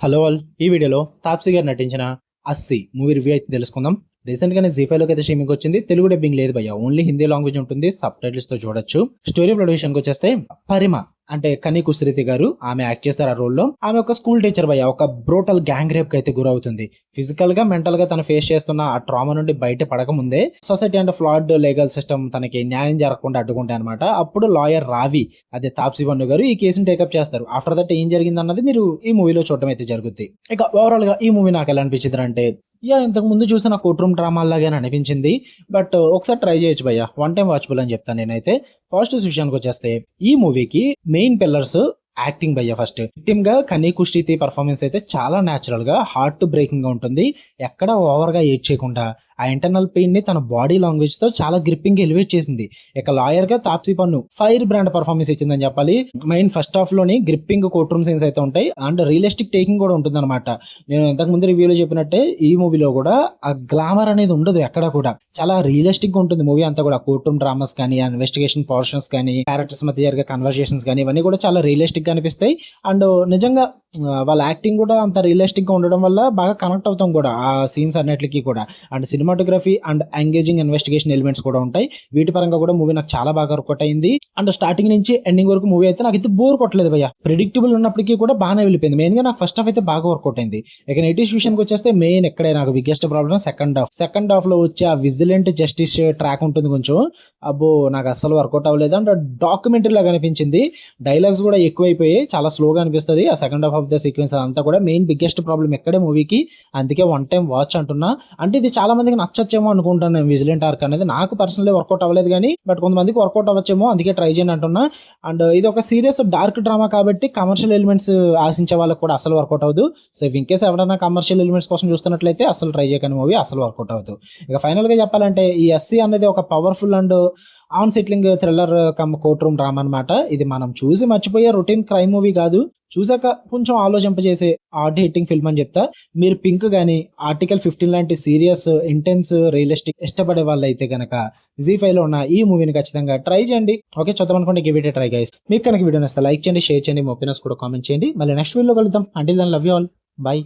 Hello all, ఈ వీడియోలో తాప్సీ గారు నటించిన 'అస్సీ' మూవీ రివ్యూ అయితే తెలుసుకుందాం. రీసెంట్ గానే జీ5 లోకి అయితే స్ట్రీమింగ్ వచ్చింది. తెలుగు డబ్బింగ్ లేదు భయ్య, ఓన్లీ హిందీ లాంగ్వేజ్ ఉంటుంది. సబ్ టైటిల్స్ తో చూడొచ్చు. స్టోరీ ప్లాట్ విషయానికి వచ్చేస్తే పరిమ అంటే కని కుస్రితి గారు ఆమె యాక్ట్ చేస్తారు ఆ రోల్ లో. ఆమె ఒక స్కూల్ టీచర్ భయ్య, ఒక బ్రోటల్ గ్యాంగ్ రేప్ కి అయితే గురవుతుంది. ఫిజికల్ గా మెంటల్ గా తను ఫేస్ చేస్తున్న ఆ ట్రామా నుండి బయట పడక ముందే సొసైటీ అండ్ ఫ్లాడ్ లీగల్ సిస్టమ్ తనకి న్యాయం జరగకుండా అడ్డుకుంటాయి అనమాట. అప్పుడు లాయర్ రావి, అదే తాప్సీ పన్ను గారు ఈ కేసుని టేకప్ చేస్తారు. ఆఫ్టర్ దట్ ఏం జరిగింది అన్నది మీరు ఈ మూవీలో చూడటం అయితే జరుగుతుంది. ఇక ఓవరాల్ గా ఈ మూవీ నాకు ఎలా అనిపించింది అంటే, ఇంతకు ముందు చూసిన కోర్ట్ రూమ్ డ్రామా లాగే అనిపించింది. బట్ ఒకసారి ట్రై చేయొచ్చు భయ్య, వన్ టైం వాచబుల్ అని చెప్తాను నేనైతే. పాజిటివ్స్ విషయానికి వచ్చేస్తే ఈ మూవీకి మెయిన్ పిల్లర్స్ యాక్టింగ్ భయ్య. ఫస్ట్ విక్టిమ్ గా కనీ కుష్టితి పర్ఫార్మెన్స్ అయితే చాలా న్యాచురల్ గా హార్ట్ బ్రేకింగ్ గా ఉంటుంది. ఎక్కడ ఓవర్ గా ఏడ్ చేయకుండా ఆ ఇంటర్నల్ పెయిన్ ని తన బాడీ లాంగ్వేజ్ తో చాలా గ్రిప్పింగ్ ఎలివేట్ చేసింది. ఇక లాయర్ గా తాప్సీ పన్ను ఫైర్ బ్రాండ్ పర్ఫార్మెన్స్ ఇచ్చిందని చెప్పాలి. మెయిన్ ఫస్ట్ హాఫ్ లోని గ్రిప్పింగ్ కోర్ట్ రూమ్ సీన్స్ అయితే ఉంటాయి అండ్ రియలిస్టిక్ టేకింగ్ కూడా ఉంటుంది అనమాట. నేను ఇంతకు ముందు రివ్యూలో చెప్పినట్టే ఈ మూవీలో కూడా ఆ గ్లామర్ అనేది ఉండదు ఎక్కడ కూడా. చాలా రియలిస్టిక్ గా ఉంటుంది మూవీ అంతా కూడా. కోర్ట్ రూమ్ డ్రామాస్ కానీ, ఇన్వెస్టిగేషన్ పోర్షన్స్ కానీ, క్యారెక్టర్స్ మధ్య జరిగే కన్వర్సేషన్స్ కానీ, ఇవన్నీ కూడా చాలా రియలిస్టిక్ గా అనిపిస్తాయి. అండ్ నిజంగా వాళ్ళ యాక్టింగ్ కూడా అంత రియలిస్టిక్ గా ఉండడం వల్ల బాగా కనెక్ట్ అవుతాం కూడా ఆ సీన్స్ అన్నిటికీ కూడా. And cinematography and engaging investigation elements కూడా ఉంటాయి. వీటి పరంగా కూడా మూవీ నాకు చాలా బాగా వర్కౌట్ అయింది. అండ్ స్టార్టింగ్ నుంచి ఎండింగ్ వరకు మూవీ అయితే నాకు అయితే బోర్ కొట్టలేదు భయ్య. ప్రిడిక్టబుల్ ఉన్నప్పటికీ కూడా బాగానే వెళ్ళిపోయింది. మెయిన్ గా నాకు ఫస్ట్ హాఫ్ అయితే బాగా వర్కౌట్ అయింది. ఇక నెగిటివ్ విషయానికి వచ్చేస్తే మెయిన్ ఎక్కడే నాకు బిగ్గెస్ట్ ప్రాబ్లమ్ సెకండ్ హాఫ్ లో వచ్చే ఆ విజిలెంట్ జస్టిస్ ట్రాక్ ఉంటుంది కొంచెం. అబ్బో నాకు అసలు వర్కౌట్ అవ్వలేదు. అండ్ డాక్యుమెంటరీ లాగా అనిపించింది. డైలాగ్స్ కూడా ఎక్కువైపోయి చాలా స్లోగా అనిపిస్తుంది ఆ second half of the sequence. అంతా కూడా మెయిన్ బిగ్గెస్ట్ ప్రాబ్లం ఎక్కడే మూవీకి. అందుకే వన్ టైం వాచ్ అంటున్నా. అంటే ఇది చాలా మందికి నచ్చచ్చేమో అనుకుంటాను నేను. విజిలెంట్ ఆర్క్ అనేది నాకు పర్సనల్లీ వర్కౌట్ అవ్వలేదు కానీ, బట్ కొంతమందికి వర్కౌట్ అవ్వచ్చేమో, అందుకే ట్రై చేయండి అంటున్నా. అండ్ ఇది ఒక సీరియస్ డార్క్ డ్రామా కాబట్టి కమర్షియల్ ఎలిమెంట్స్ ఆశించే వాళ్ళకి కూడా అసలు వర్కౌట్ అవ్వదు. సో ఇన్ కేస్ ఎవరైనా కమర్షియల్ ఎలిమెంట్స్ కోసం చూస్తున్నట్లయితే అసలు ట్రై చేయకండి మూవీ, అసలు వర్కౌట్ అవ్వదు. ఇక ఫైనల్ గా చెప్పాలంటే ఈ ఎస్సీ అనేది ఒక powerful and on settling thriller come court room drama అనమాట. ఇది మనం చూసి మర్చిపోయే రొటీన్ క్రైమ్ మూవీ కాదు. చూసాక కొంచెం ఆలోచింపజేసే హార్డ్ హిట్టింగ్ ఫిల్మ్ అని చెప్తా. మీరు పింక్ గానీ, ఆర్టికల్ 15 లాంటి సీరియస్, ఇంటెన్స్, రియలిస్టిక్ ఇష్టపడే వాళ్ళు అయితే కనుక జీ5 లో ఉన్న ఈ మూవీని ఖచ్చితంగా ట్రై చేయండి. ఓకే, చూద్దాం అనుకోండి, give it A try guys. మీకు కనుక వీడియో నచ్చితే లైక్ చేయండి, షేర్ చేయండి, మీ ఒపీనియన్స్ కూడా కామెంట్ చేయండి. మళ్ళీ నెక్స్ట్ వీడియోలో కలుద్దాం. Until then love you all, by.